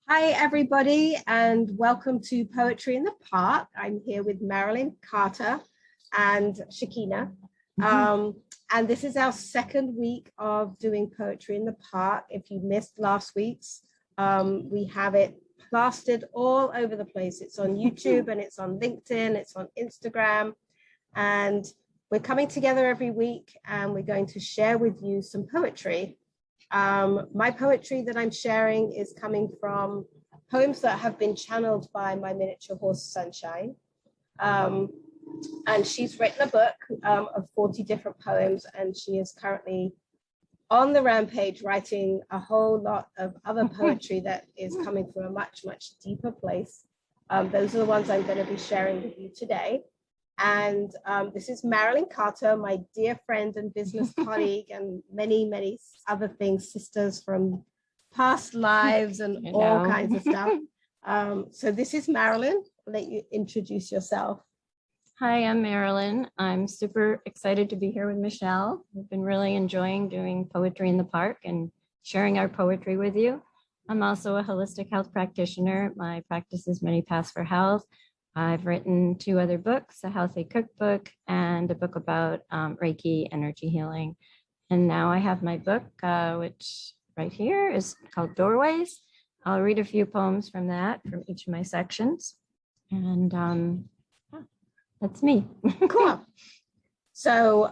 Hi, everybody, and welcome to Poetry in the Park. I'm here with Marilyn, Carter, and Shakina. And this is our second week of doing Poetry in the Park. If you missed last week's, we have it plastered all over the place. It's on YouTube and it's on LinkedIn, it's on Instagram. And we're coming together every week and we're going to share with you some poetry. My poetry that I'm sharing is coming from poems that have been channeled by my miniature horse, Sunshine. And she's written a book of 40 different poems, and she is currently on the rampage writing a whole lot of other poetry that is coming from a much, much deeper place. Those are the ones I'm going to be sharing with you today. And this is Marilyn Carter, my dear friend and business colleague, and many, many other things, sisters from past lives and all kinds of stuff. So this is Marilyn. I'll let you introduce yourself. Hi, I'm Marilyn. I'm super excited to be here with Michelle. We've been really enjoying doing Poetry in the Park and sharing our poetry with you. I'm also a holistic health practitioner. My practice is Many Paths for Health. I've written 2 other books, a healthy cookbook and a book about Reiki energy healing. And now I have my book, which right here is called Doorways. I'll read a few poems from that, from each of my sections. And that's me. Cool. So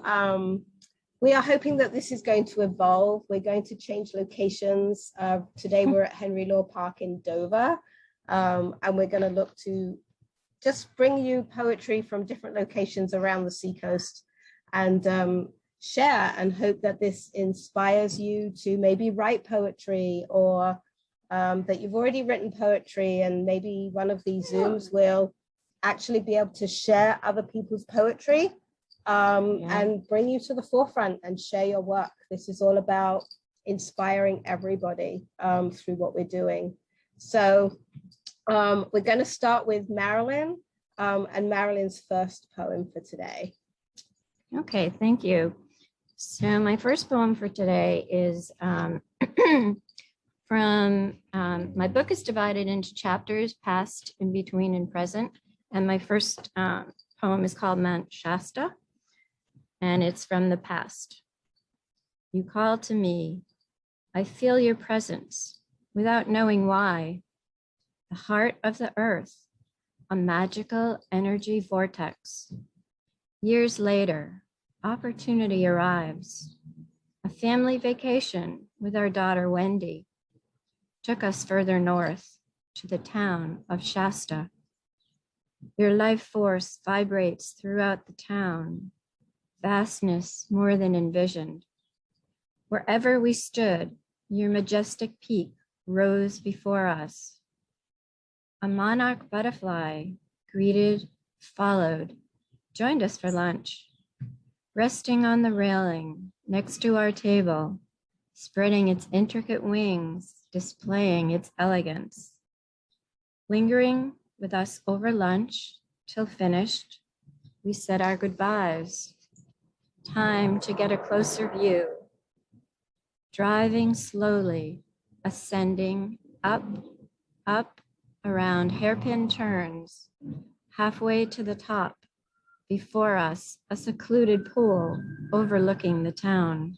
we are hoping that this is going to evolve. We're going to change locations. Today we're at Henry Law Park in Dover. And we're going to look to just bring you poetry from different locations around the seacoast and share, and hope that this inspires you to maybe write poetry, or that you've already written poetry, and maybe one of these Zooms will actually be able to share other people's poetry and bring you to the forefront and share your work. This is all about inspiring everybody through what we're doing. So we're going to start with Marilyn and Marilyn's first poem for today. Okay, thank you. So my first poem for today is from, my book is divided into chapters, past, in between, and present. And my first poem is called Mount Shasta, and it's from the past. You call to me, I feel your presence without knowing why. The heart of the earth, a magical energy vortex. Years later, opportunity arrives. A family vacation with our daughter Wendy took us further north to the town of Shasta. Your life force vibrates throughout the town, vastness more than envisioned. Wherever we stood, your majestic peak rose before us. A monarch butterfly greeted, followed, joined us for lunch. Resting on the railing next to our table, spreading its intricate wings, displaying its elegance. Lingering with us over lunch till finished, we said our goodbyes. Time to get a closer view. Driving slowly, ascending up, up, around hairpin turns, halfway to the top. Before us, a secluded pool overlooking the town.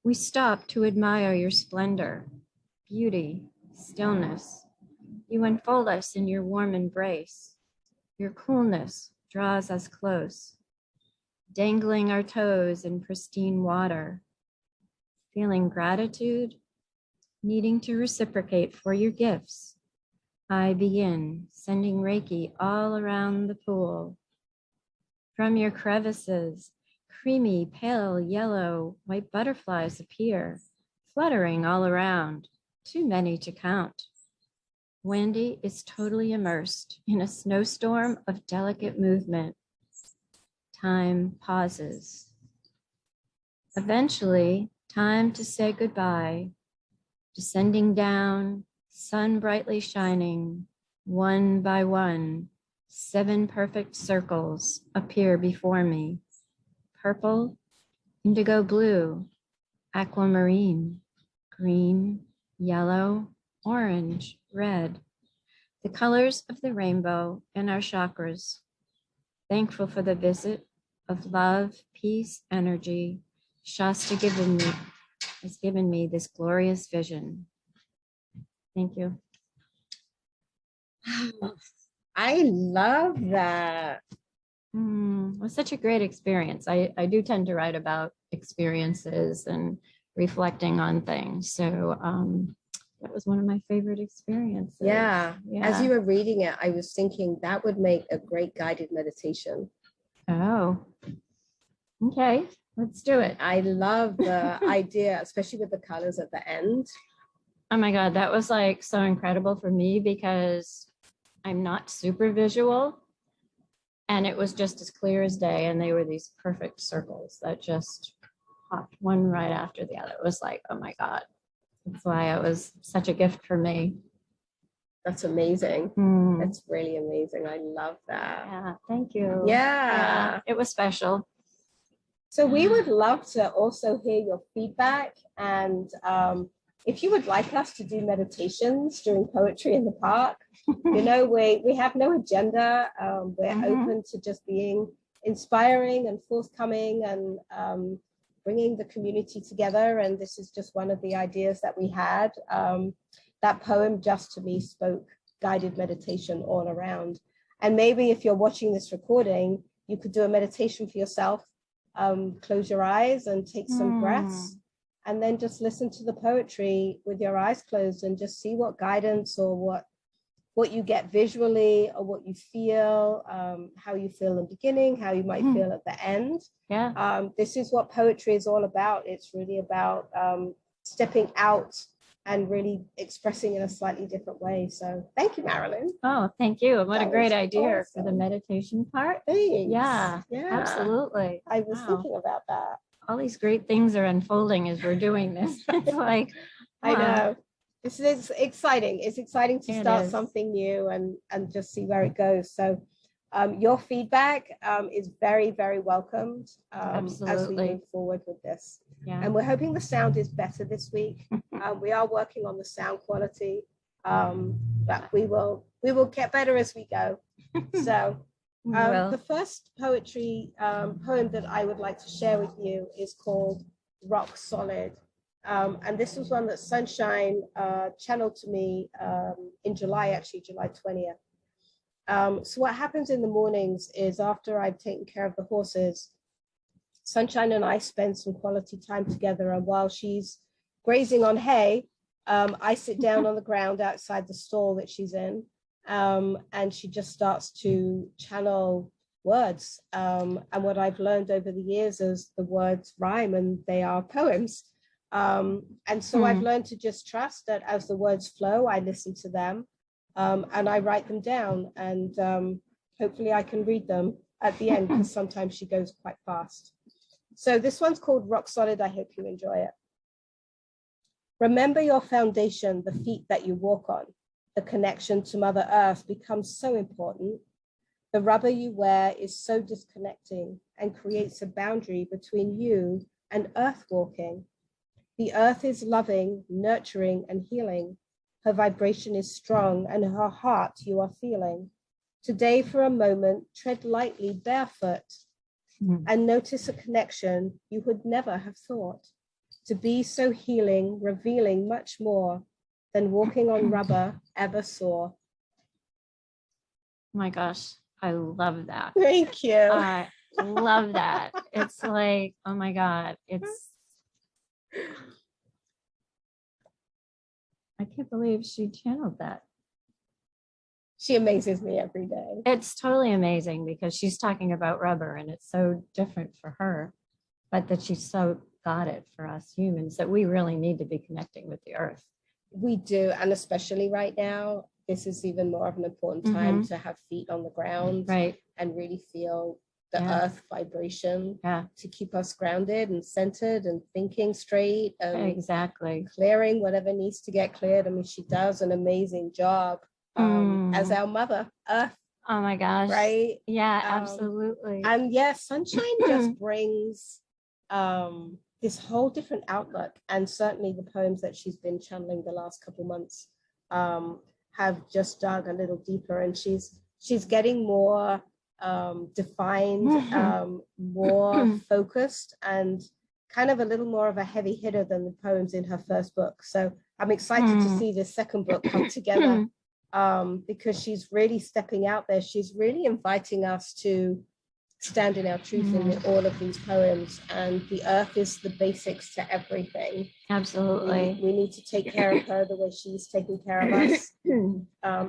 We stopped to admire your splendor, beauty, stillness. You enfold us in your warm embrace. Your coolness draws us close, dangling our toes in pristine water, feeling gratitude, needing to reciprocate for your gifts. I begin sending Reiki all around the pool. From your crevices, creamy, pale yellow, white butterflies appear, fluttering all around, too many to count. Wendy is totally immersed in a snowstorm of delicate movement. Time pauses. Eventually, time to say goodbye. Descending down, sun brightly shining, one by one, 7 perfect circles appear before me. Purple, indigo blue, aquamarine, green, yellow, orange, red, the colors of the rainbow in our chakras. Thankful for the visit of love, peace, energy. Shasta has given me this glorious vision. Thank you. I love that. It was such a great experience. I do tend to write about experiences and reflecting on things. So that was one of my favorite experiences. Yeah. As you were reading it, I was thinking that would make a great guided meditation. Oh, okay. Let's do it. I love the idea, especially with the colors at the end. Oh my God, that was like so incredible for me because I'm not super visual. And it was just as clear as day. And they were these perfect circles that just popped one right after the other. It was like, oh my God. That's why it was such a gift for me. That's amazing. That's really amazing. I love that. Yeah, thank you. Yeah. It was special. So we would love to also hear your feedback. And if you would like us to do meditations during Poetry in the Park, you know, we have no agenda. We're open to just being inspiring and forthcoming and bringing the community together. And this is just one of the ideas that we had. That poem just to me spoke guided meditation all around. And maybe if you're watching this recording, you could do a meditation for yourself. Close your eyes and take some breaths, and then just listen to the poetry with your eyes closed and just see what guidance or what you get visually or what you feel, how you feel in the beginning, how you might feel at the end. Yeah. This is what poetry is all about. It's really about stepping out and really expressing in a slightly different way. So thank you, Marilynn. Oh, thank you. What a great idea awesome. for the meditation part. Thanks. Yeah, absolutely. I was thinking about that. All these great things are unfolding as we're doing this. It's like, I know. This is exciting. It's exciting to start something new and just see where it goes. So your feedback is very, very welcomed as we move forward with this. Yeah. And we're hoping the sound is better this week. We are working on the sound quality, but we will get better as we go. So the first poem that I would like to share with you is called Rock Solid. And this was one that Sunshine channeled to me in July, actually, July 20th. So what happens in the mornings is after I've taken care of the horses, Sunshine and I spend some quality time together. And while she's grazing on hay, I sit down on the ground outside the stall that she's in. And she just starts to channel words. And what I've learned over the years is the words rhyme and they are poems. And so I've learned to just trust that as the words flow, I listen to them and I write them down, and hopefully I can read them at the end because sometimes she goes quite fast. So this one's called Rock Solid. I hope you enjoy it. Remember your foundation, the feet that you walk on. The connection to Mother Earth becomes so important. The rubber you wear is so disconnecting and creates a boundary between you and earth walking. The earth is loving, nurturing, and healing. Her vibration is strong, and her heart you are feeling. Today, for a moment, tread lightly barefoot and notice a connection you would never have thought. To be so healing, revealing much more than walking on rubber ever saw. Oh my gosh, I love that. Thank you. I love that. It's like, oh my God, I can't believe she channeled that. She amazes me every day. It's totally amazing because she's talking about rubber and it's so different for her, but that she's so got it for us humans that we really need to be connecting with the earth. We do, and especially right now, this is even more of an important time to have feet on the ground, right, and really feel the earth vibration to keep us grounded and centered and thinking straight and exactly clearing whatever needs to get cleared. I mean, she does an amazing job as our Mother Earth. Oh my gosh! Right? Yeah, absolutely. And Sunshine just brings this whole different outlook, and certainly the poems that she's been channeling the last couple months have just dug a little deeper, and she's getting more defined, more focused, and kind of a little more of a heavy hitter than the poems in her first book. So I'm excited to see this second book come together, because she's really stepping out there. She's really inviting us to stand in our truth in all of these poems, and the earth is the basics to everything. Absolutely. We need to take care of her the way she's taking care of us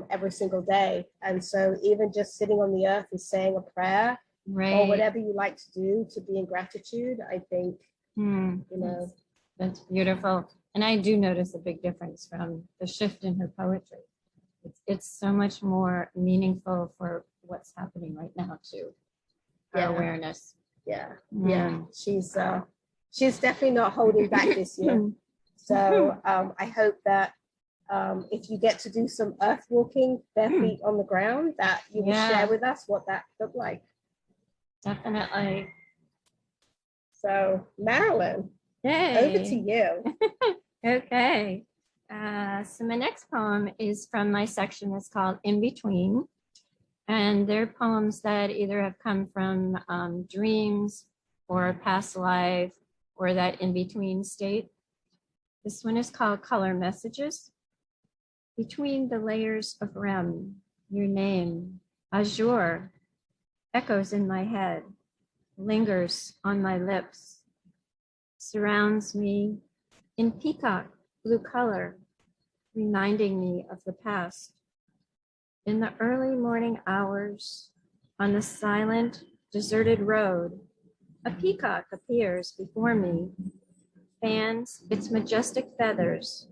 every single day. And so even just sitting on the earth and saying a prayer, or whatever you like to do to be in gratitude, I think, you know. That's beautiful. And I do notice a big difference from the shift in her poetry. It's so much more meaningful for what's happening right now too. Awareness. She's definitely not holding back this year. So I hope that if you get to do some earth walking, bare feet on the ground, that you will share with us what that looked like. Definitely. So Marilyn, over to you. Okay. So my next poem is from my section that's called In Between. And they're poems that either have come from dreams or past life or that in-between state. This one is called Color Messages. Between the layers of REM, your name, azure, echoes in my head, lingers on my lips, surrounds me in peacock blue color, reminding me of the past. In the early morning hours, on the silent, deserted road, a peacock appears before me, fans its majestic feathers,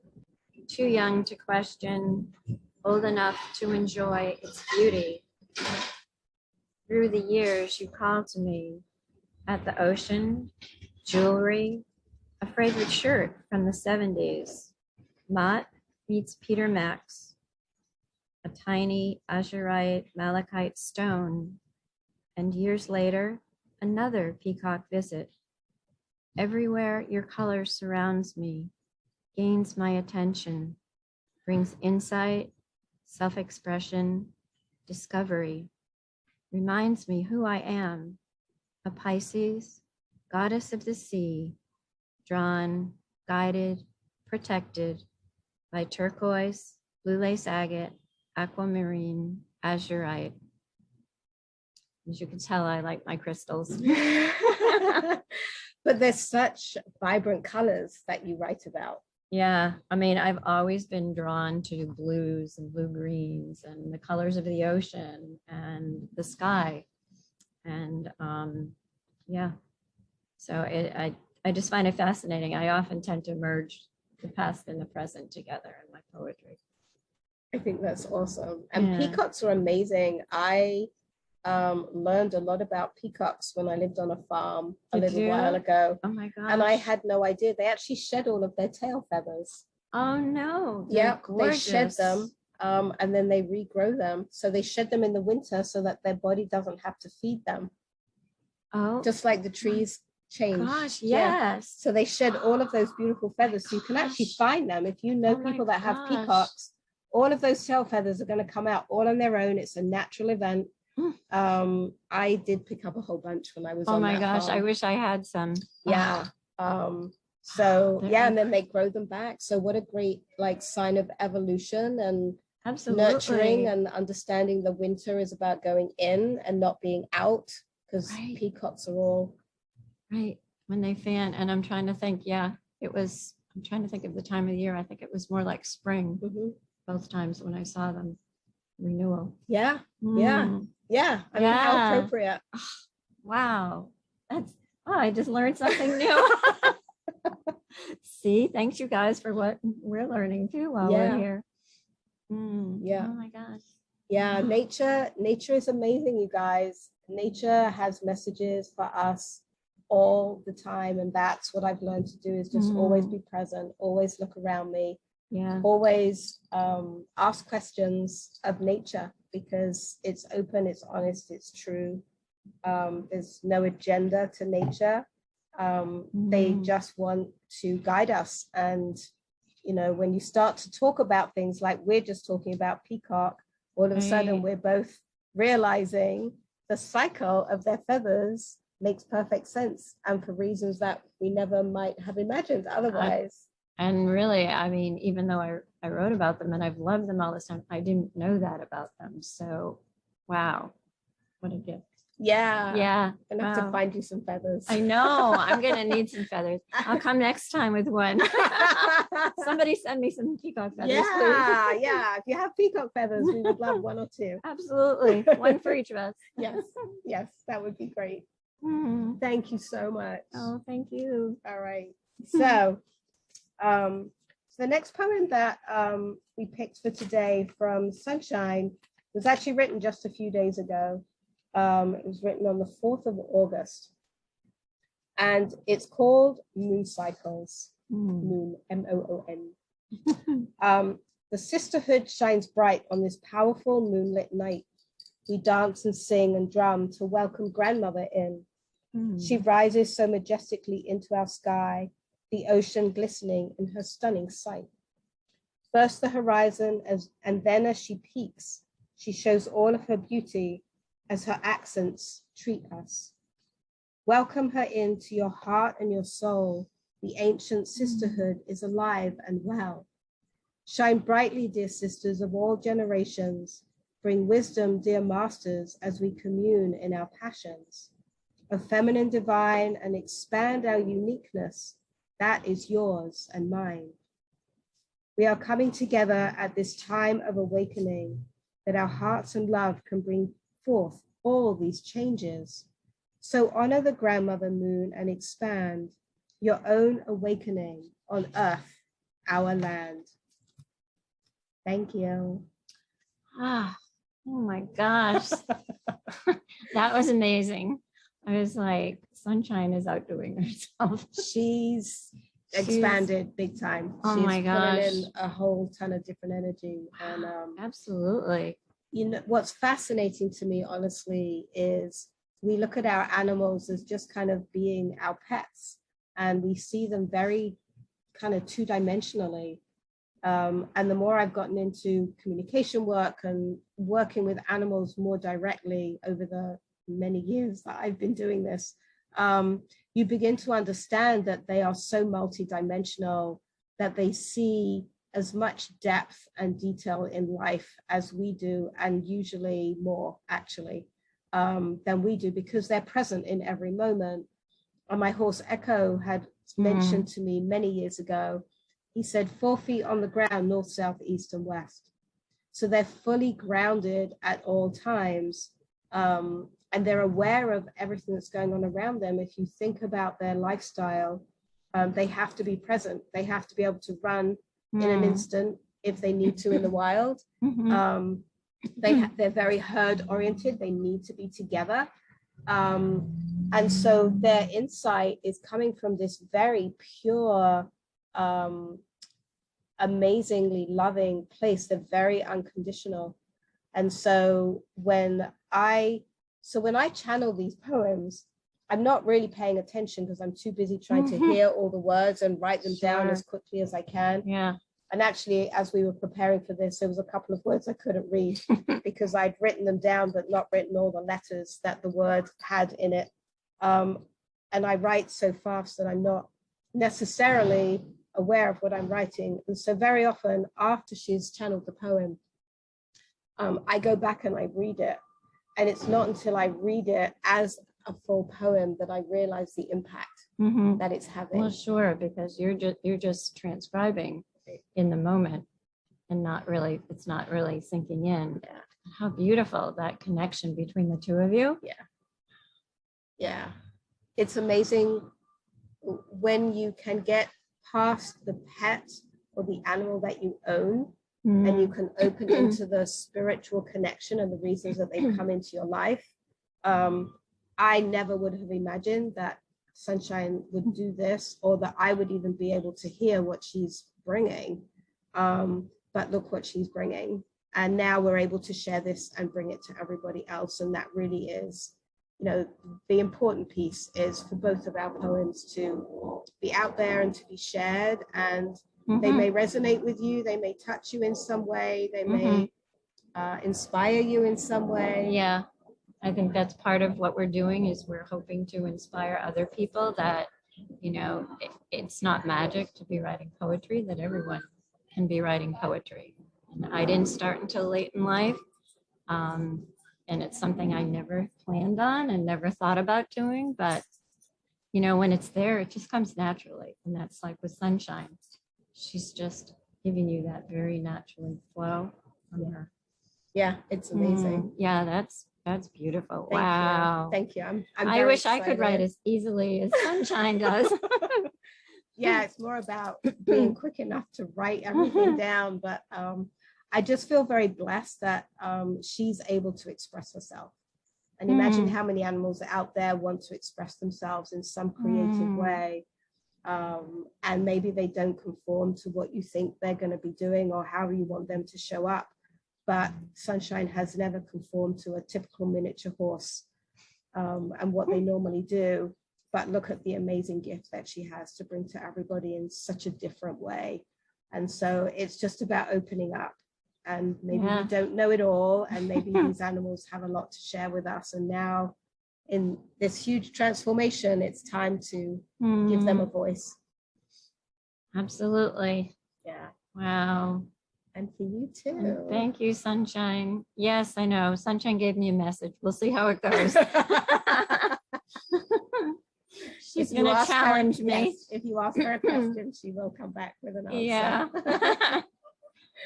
too young to question, old enough to enjoy its beauty. Through the years, you called to me at the ocean, jewelry, a favorite shirt from the 70s, Mott meets Peter Max, a tiny azurite malachite stone, and years later, another peacock visit. Everywhere your color surrounds me, gains my attention, brings insight, self-expression, discovery, reminds me who I am, a Pisces, goddess of the sea, drawn, guided, protected by turquoise, blue lace agate, aquamarine, azurite. As you can tell, I like my crystals. But there's such vibrant colors that you write about. Yeah, I mean, I've always been drawn to blues and blue greens and the colors of the ocean and the sky. And yeah, so I just find it fascinating. I often tend to merge the past and the present together in my poetry. I think that's awesome. And peacocks are amazing. I learned a lot about peacocks when I lived on a farm a little while ago. Oh my gosh. And I had no idea. They actually shed all of their tail feathers. Oh no. Yeah, they shed them and then they regrow them. So they shed them in the winter so that their body doesn't have to feed them. Oh. Just like the trees change. Gosh, yes. So they shed all of those beautiful feathers. So you can actually find them. If you know people that have peacocks, all of those tail feathers are going to come out all on their own. It's a natural event. I did pick up a whole bunch when I was on that farm. Oh my gosh, I wish I had some. Yeah. So yeah, and then they grow them back. So what a great like sign of evolution and nurturing and understanding the winter is about going in and not being out, because peacocks are all when they fan. And I'm trying to think, I'm trying to think of the time of the year. I think it was more like spring. Both times when I saw them. Renewal. Yeah. I mean, how appropriate. Wow. I just learned something new. See, thanks you guys for what we're learning too while we're here. Yeah. Oh my gosh. Yeah, nature is amazing, you guys. Nature has messages for us all the time, and that's what I've learned to do, is just always be present, always look around me. Always ask questions of nature, because it's open, it's honest, it's true. There's no agenda to nature. They just want to guide us and you know, when you start to talk about things like we're just talking about peacock, all of a sudden we're both realizing the cycle of their feathers makes perfect sense, and for reasons that we never might have imagined otherwise. And really, I mean, even though I wrote about them and I've loved them all this time, I didn't know that about them. So, wow, what a gift. Yeah. Yeah. I'm gonna have to find you some feathers. I know. I'm gonna need some feathers. I'll come next time with one. Somebody send me some peacock feathers, yeah, please. Yeah. If you have peacock feathers, we would love one or two. Absolutely. One for each of us. Yes, that would be great. Mm. Thank you so much. Oh, thank you. All right. So, the next poem that we picked for today from Sunshine was actually written just a few days ago. It was written on the 4th of August. And it's called Moon Cycles. Moon, M-O-O-N. The sisterhood shines bright on this powerful moonlit night. We dance and sing and drum to welcome grandmother in. She rises so majestically into our sky, the ocean glistening in her stunning sight. First the horizon, and then as she peaks, she shows all of her beauty as her accents treat us. Welcome her into your heart and your soul. The ancient sisterhood is alive and well. Shine brightly, dear sisters of all generations. Bring wisdom, dear masters, as we commune in our passions. A feminine divine, and expand our uniqueness. That is yours and mine. We are coming together at this time of awakening, that our hearts and love can bring forth all these changes. So honor the grandmother moon and expand your own awakening on earth, our land. Thank you. Ah, oh my gosh. That was amazing. I was like, Sunshine is outdoing herself. She's expanded big time. Oh She's my gosh. putting in a whole ton of different energy. And absolutely. You know, what's fascinating to me, honestly, is we look at our animals as just kind of being our pets, and we see them very kind of two-dimensionally. And the more I've gotten into communication work and working with animals more directly over the many years that I've been doing this, you begin to understand that they are so multidimensional, that they see as much depth and detail in life as we do, and usually more actually than we do, because they're present in every moment. And my horse Echo had mentioned to me many years ago, he said 4 feet on the ground, north, south, east, and west. So they're fully grounded at all times. And they're aware of everything that's going on around them. If you think about their lifestyle, they have to be present. They have to be able to run in an instant if they need to in the wild. They're very herd oriented. They need to be together. And so their insight is coming from this very pure, amazingly loving place. They're very unconditional. And so when I channel these poems, I'm not really paying attention because I'm too busy trying to hear all the words and write them down as quickly as I can. Yeah. And actually, as we were preparing for this, there was a couple of words I couldn't read because I'd written them down, but not written all the letters that the word had in it. And I write so fast that I'm not necessarily aware of what I'm writing. And so very often after she's channeled the poem, I go back and I read it. And it's not until I read it as a full poem that I realize the impact that it's having. Well, sure, because you're just transcribing in the moment, and it's not really sinking in. Yeah. How beautiful that connection between the two of you. Yeah. It's amazing when you can get past the pet or the animal that you own, and you can open into the spiritual connection and the reasons that they've come into your life. I never would have imagined that Sunshine would do this, or that I would even be able to hear what she's bringing. But look what she's bringing. And now we're able to share this and bring it to everybody else. And that really is, you know, the important piece is for both of our poems to be out there and to be shared. And They Mhm. may resonate with you, they may touch you in some way, they Mhm. may inspire you in some way. Yeah, I think that's part of what we're doing is we're hoping to inspire other people that, it's not magic to be writing poetry, that everyone can be writing poetry. And I didn't start until late in life. Um, and it's something I never planned on and never thought about doing, but when it's there, it just comes naturally. And that's like with Sunshine. She's just giving you that very naturally flow from her. Yeah, it's amazing. Yeah, that's beautiful. Thank Wow. you. Thank you. I'm I very wish I could write excited. as easily as Sunshine does. Yeah, it's more about being quick enough to write everything down. But I just feel very blessed that she's able to express herself. And imagine how many animals out there want to express themselves in some creative way. And maybe they don't conform to what you think they're going to be doing or how you want them to show up. But Sunshine has never conformed to a typical miniature horse and what they normally do. But look at the amazing gift that she has to bring to everybody in such a different way. And so it's just about opening up. And maybe we don't know it all. And maybe these animals have a lot to share with us. And now in this huge transformation, it's time to give them a voice. Absolutely. Yeah. Wow. And for you too. Thank you, Sunshine. Yes, I know. Sunshine gave me a message. We'll see how it goes. She's going to challenge me. Yes, if you ask her a question, she will come back with an answer. Yeah.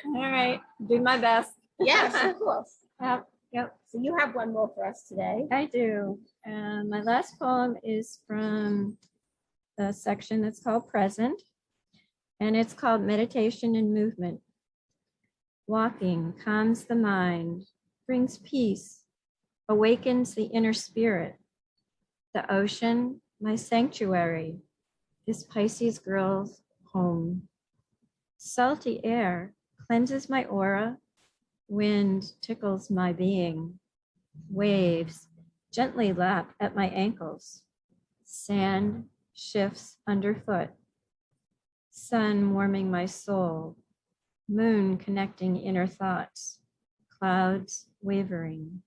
All right. Do my best. Yes, of course. Yep. So you have one more for us today. I do. My last poem is from the section that's called Present, and it's called Meditation and Movement. Walking calms the mind, brings peace, awakens the inner spirit. The ocean, my sanctuary, this Pisces girl's home. Salty air cleanses my aura, wind tickles my being. Waves gently lap at my ankles. Sand shifts underfoot. Sun warming my soul. Moon connecting inner thoughts. Clouds wavering.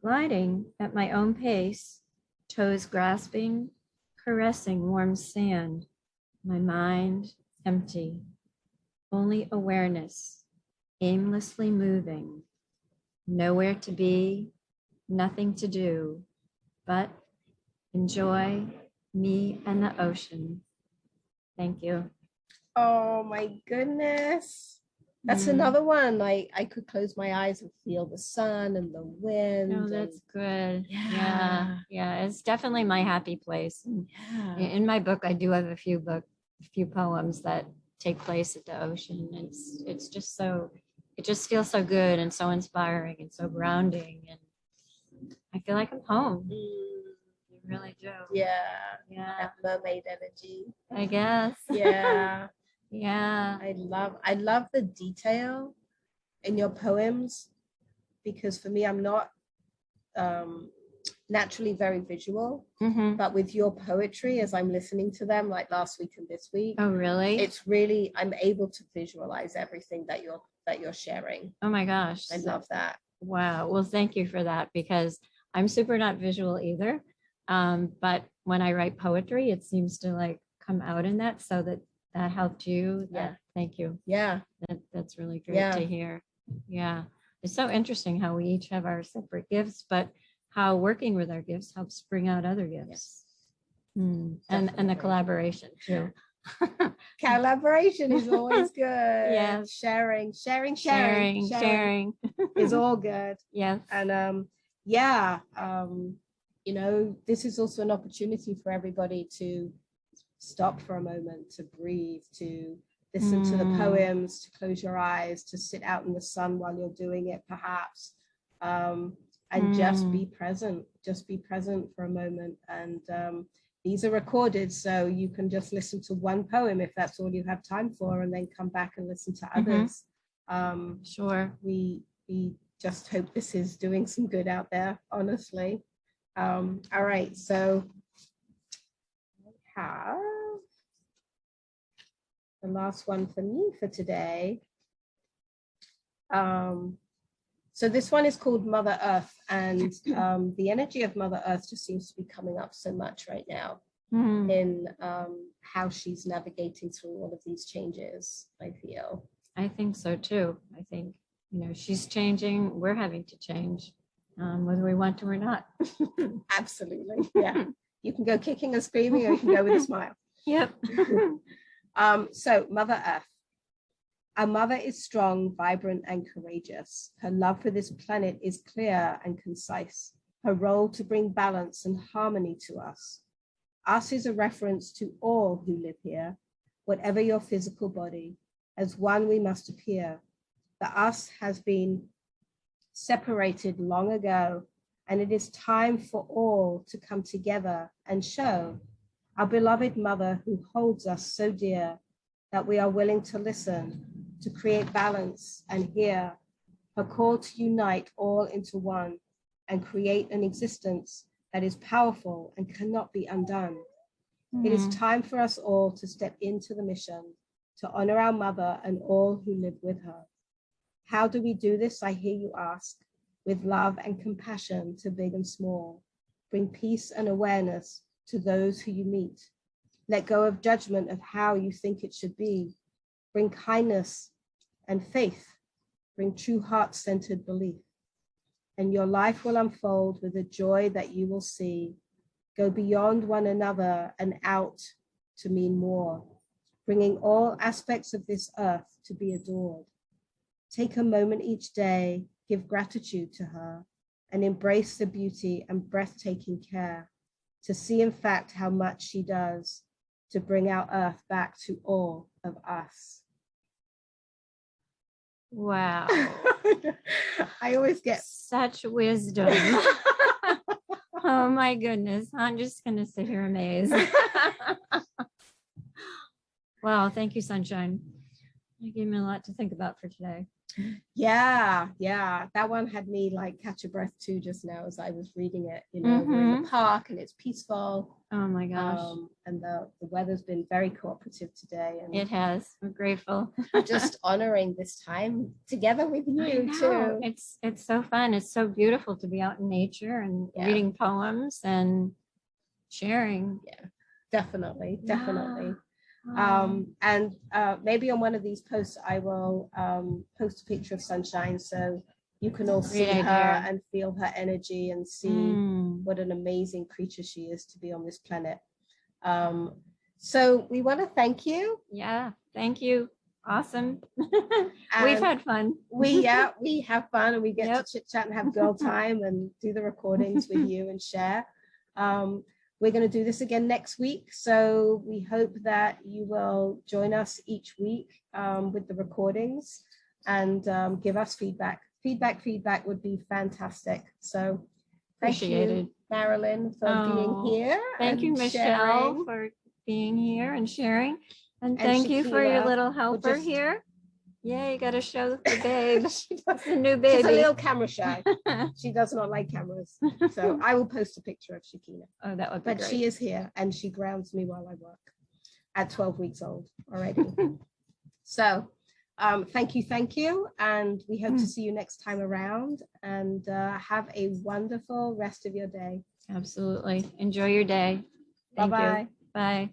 Gliding at my own pace, toes grasping, caressing warm sand. My mind empty. Only awareness, aimlessly moving. Nowhere to be, nothing to do, but enjoy me and the ocean. Thank you. Oh my goodness. That's another one. Like I could close my eyes and feel the sun and the wind. Oh, that's good. Yeah. Yeah. It's definitely my happy place. Yeah. In my book, I do have a few poems that take place at the ocean. It's just so, it just feels so good and so inspiring and so grounding. And I feel like I'm home. You really do. Yeah. Yeah. That mermaid energy. I guess. Yeah. Yeah. I love the detail in your poems because for me, I'm not naturally very visual, but with your poetry, as I'm listening to them, like last week and this week. Oh, really? It's really, I'm able to visualize everything that you're sharing. Oh my gosh. I love that. Wow. Well, thank you for that because I'm super not visual either. But when I write poetry, it seems to like come out in that. So that helped you. Yeah. Thank you. Yeah. That's really great to hear. Yeah. It's so interesting how we each have our separate gifts, but how working with our gifts helps bring out other gifts. Yes. And the collaboration too. Collaboration is always good. Yeah. Sharing is all good. Yes. And this is also an opportunity for everybody to stop for a moment, to breathe, to listen to the poems, to close your eyes, to sit out in the sun while you're doing it, perhaps, and just be present for a moment. And these are recorded, so you can just listen to one poem if that's all you have time for, and then come back and listen to others. Sure. We just hope this is doing some good out there, honestly. All right, so we have the last one for me for today. So this one is called Mother Earth, and the energy of Mother Earth just seems to be coming up so much right now in how she's navigating through all of these changes, I feel. I think so too. I think, she's changing. We're having to change, whether we want to or not. Absolutely. Yeah. You can go kicking and screaming, or you can go with a smile. Yep. So Mother Earth. Our mother is strong, vibrant, and courageous. Her love for this planet is clear and concise. Her role to bring balance and harmony to us. Us is a reference to all who live here, whatever your physical body. As one we must appear. The us has been separated long ago, and it is time for all to come together and show our beloved mother who holds us so dear that we are willing to listen, to create balance and hear her call to unite all into one and create an existence that is powerful and cannot be undone. It is time for us all to step into the mission, to honor our mother and all who live with her. How do we do this, I hear you ask? With love and compassion to big and small. Bring peace and awareness to those who you meet. Let go of judgment of how you think it should be. Bring kindness and faith. Bring true heart-centered belief. And your life will unfold with a joy that you will see. Go beyond one another and out to mean more. Bringing all aspects of this earth to be adored. Take a moment each day, give gratitude to her, and embrace the beauty and breathtaking care to see in fact how much she does to bring our earth back to all of us. Wow. I always get such wisdom. Oh my goodness. I'm just going to sit here amazed. Wow. Thank you, Sunshine. You gave me a lot to think about for today. Yeah. That one had me like catch a breath too just now as I was reading it. We're in the park and it's peaceful. Oh my gosh. And the weather's been very cooperative today. And it has. We're grateful. Just honoring this time together with you too. It's so fun. It's so beautiful to be out in nature and reading poems and sharing. Yeah, definitely. Oh. And maybe on one of these posts, I will post a picture of Sunshine so you can all see her and feel her energy and see what an amazing creature she is to be on this planet. So we want to thank you. Yeah, thank you. Awesome. We've had fun. We have fun, and we get to chit chat and have girl time and do the recordings with you and share. We're going to do this again next week. So we hope that you will join us each week with the recordings and give us feedback. Feedback would be fantastic. So thank you, Marilynn, for being here. Thank you, Michelle, for being here and sharing. And thank you for your little helper here. Yeah, you got to show the babe. It's a new baby. She's a little camera shy. She does not like cameras. So I will post a picture of Shakina. Oh, that would be great. But she is here and she grounds me while I work at 12 weeks old already. So thank you. And we hope to see you next time around, and have a wonderful rest of your day. Absolutely. Enjoy your day. Thank you. Bye-bye. Bye.